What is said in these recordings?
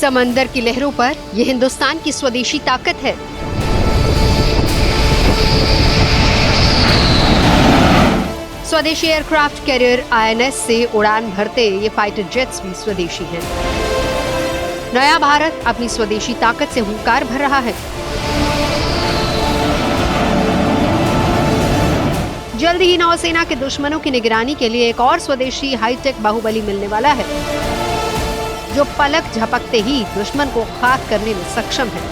समंदर की लहरों पर ये हिंदुस्तान की स्वदेशी ताकत है। स्वदेशी एयरक्राफ्ट कैरियर आईएनएस से उड़ान भरते ये फाइटर जेट्स भी स्वदेशी हैं। नया भारत अपनी स्वदेशी ताकत से हुंकार भर रहा है। जल्द ही नौसेना के दुश्मनों की निगरानी के लिए एक और स्वदेशी हाईटेक बाहुबली मिलने वाला है, जो पलक झपकते ही दुश्मन को खाक करने में सक्षम है।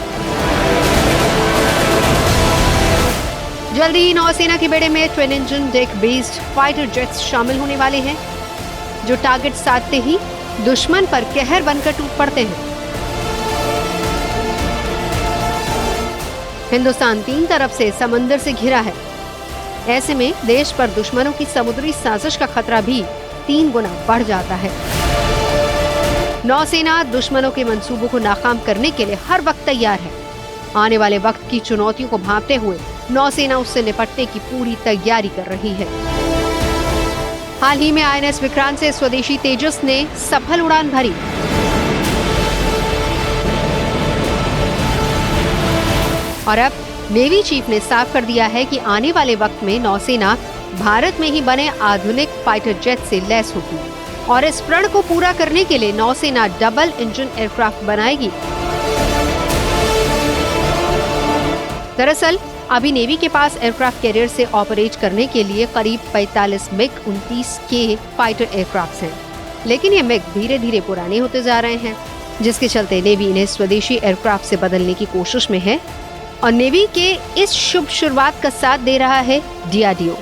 जल्दी ही नौसेना के बेड़े में twin engine deck based fighter jets शामिल होने वाले हैं, जो टारगेट साधते ही दुश्मन पर कहर बनकर टूट पड़ते हैं। हिंदुस्तान 3 तरफ से समंदर से घिरा है। ऐसे में देश पर दुश्मनों की समुद्री साजिश का खतरा भी 3 गुना बढ़ जाता है। नौसेना दुश्मनों के मंसूबों को नाकाम करने के लिए हर वक्त तैयार है। आने वाले वक्त की चुनौतियों को भांपते हुए नौसेना उससे निपटने की पूरी तैयारी कर रही है। हाल ही में आईएनएस विक्रांत से स्वदेशी तेजस ने सफल उड़ान भरी। और अब नेवी चीफ ने साफ कर दिया है कि आने वाले वक्त में नौसेना भारत में ही बने आधुनिक फाइटर जेट से लैस होगी और इस प्रण को पूरा करने के लिए नौसेना डबल इंजन एयरक्राफ्ट बनाएगी। दरअसल अभी नेवी के पास एयरक्राफ्ट कैरियर से ऑपरेट करने के लिए करीब 45 मिग-29 के फाइटर एयरक्राफ्ट हैं, लेकिन ये मिग धीरे धीरे पुराने होते जा रहे हैं, जिसके चलते नेवी इन्हें स्वदेशी एयरक्राफ्ट से बदलने की कोशिश में है। और नेवी के इस शुभ शुरुआत का साथ दे रहा है डीआरडीओ।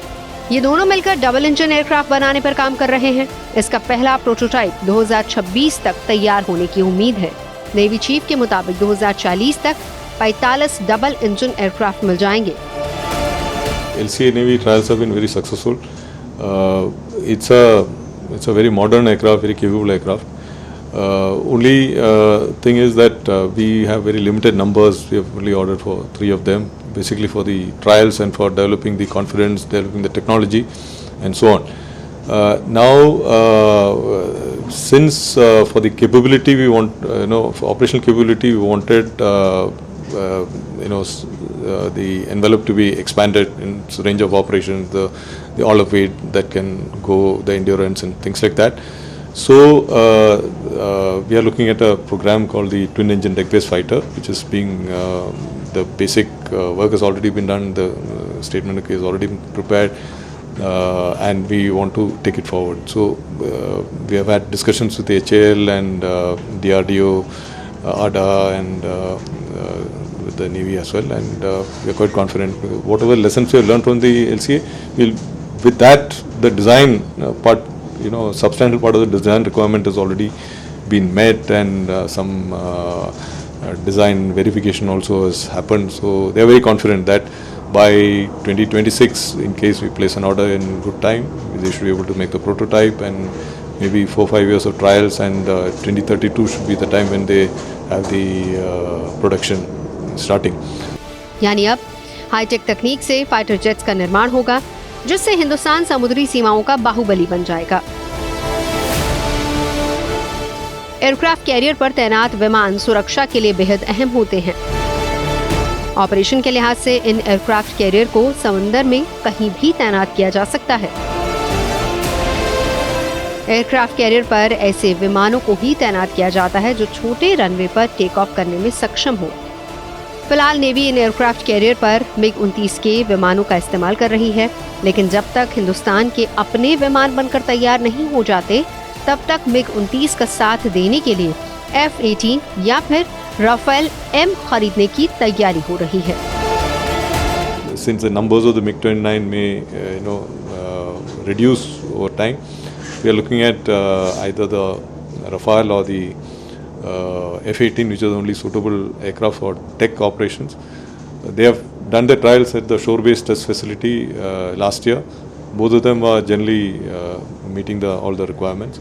ये दोनों मिलकर डबल इंजन एयरक्राफ्ट बनाने पर काम कर रहे हैं। इसका पहला प्रोटोटाइप 2026 तक तैयार होने की उम्मीद है। नेवी चीफ के मुताबिक 2040 तक 45 डबल इंजन एयरक्राफ्ट मिल जाएंगे। LCA Navy trials have been very successful. It's a very modern aircraft, very capable aircraft. Only thing is that we have very limited numbers. We have only ordered for 3 of them, basically for the trials and for developing the confidence, developing the technology, and so on. Since for the capability we want, for operational capability we wanted, the envelope to be expanded in its range of operations, the all of weight that can go, the endurance and things like that. So we are looking at a program called the Twin Engine Deck Based Fighter, which is being the basic work has already been done, the statement is already been prepared, and we want to take it forward. So we have had discussions with the HAL and DRDO, ADA and with the Navy as well, and we are quite confident. Whatever lessons we have learned from the LCA, with that the design part, substantial part of the design requirement has already been met, and some design verification also has happened. So they are very confident that by 2026, in case we place an order in good time, they should be able to make the prototype, and maybe 4-5 years of trials, and 2032 should be the time when they have the production starting. यानी अब hi tech तकनीक से fighter jets का निर्माण होगा, जिससे हिंदुस्तान समुद्री सीमाओं का बाहुबली बन जाएगा। एयरक्राफ्ट कैरियर पर तैनात विमान सुरक्षा के लिए बेहद अहम होते हैं। ऑपरेशन के लिहाज से इन एयरक्राफ्ट कैरियर को समंदर में कहीं भी तैनात किया जा सकता है। एयरक्राफ्ट कैरियर पर ऐसे विमानों को ही तैनात किया जाता है जो छोटे रनवे पर टेक ऑफ करने में सक्षम हो। फिलहाल नेवी इन एयरक्राफ्ट कैरियर पर मिग-29 के विमानों का इस्तेमाल कर रही है, लेकिन जब तक हिंदुस्तान के अपने विमान बनकर तैयार नहीं हो जाते, तब तक मिग-29 का साथ देने के लिए F-18 या फिर राफेल M खरीदने की तैयारी हो रही है। Since the numbers of the MiG-29 may reduce over time, we are looking at either the Rafale or the F-18, which is the only suitable aircraft for tech operations. They have done the trials at the shore-based test facility last year. Both of them are generally meeting all the requirements.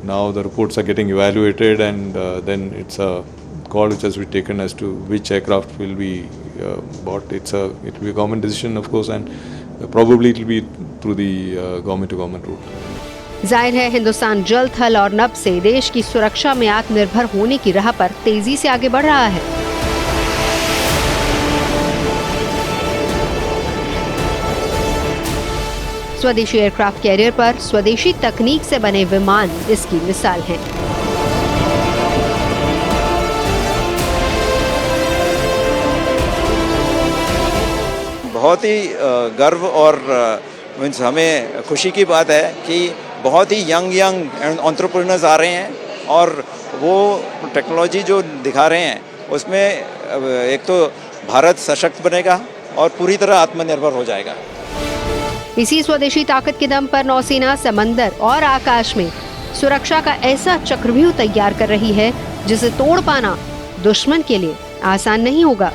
Now the reports are getting evaluated, and then it's a call which has to be taken as to which aircraft will be bought. It will be a government decision, of course, and probably it will be through the government-to-government route. जाहिर है हिंदुस्तान जल, थल और नभ से देश की सुरक्षा में आत्मनिर्भर होने की राह पर तेजी से आगे बढ़ रहा है। स्वदेशी एयरक्राफ्ट कैरियर पर स्वदेशी तकनीक से बने विमान इसकी मिसाल हैं। बहुत ही गर्व और मीन्स हमें खुशी की बात है कि बहुत ही यंग एंटरप्रेन्योर्स आ रहे हैं और वो टेक्नोलॉजी जो दिखा रहे हैं उसमें एक तो भारत सशक्त बनेगा और पूरी तरह आत्मनिर्भर हो जाएगा। इसी स्वदेशी ताकत के दम पर नौसेना समंदर और आकाश में सुरक्षा का ऐसा चक्रव्यूह तैयार कर रही है जिसे तोड़ पाना दुश्मन के लिए आसान नहीं होगा।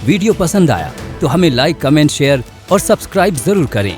वीडियो पसंद आया तो हमें लाइक, कमेंट, शेयर और सब्सक्राइब जरूर करें।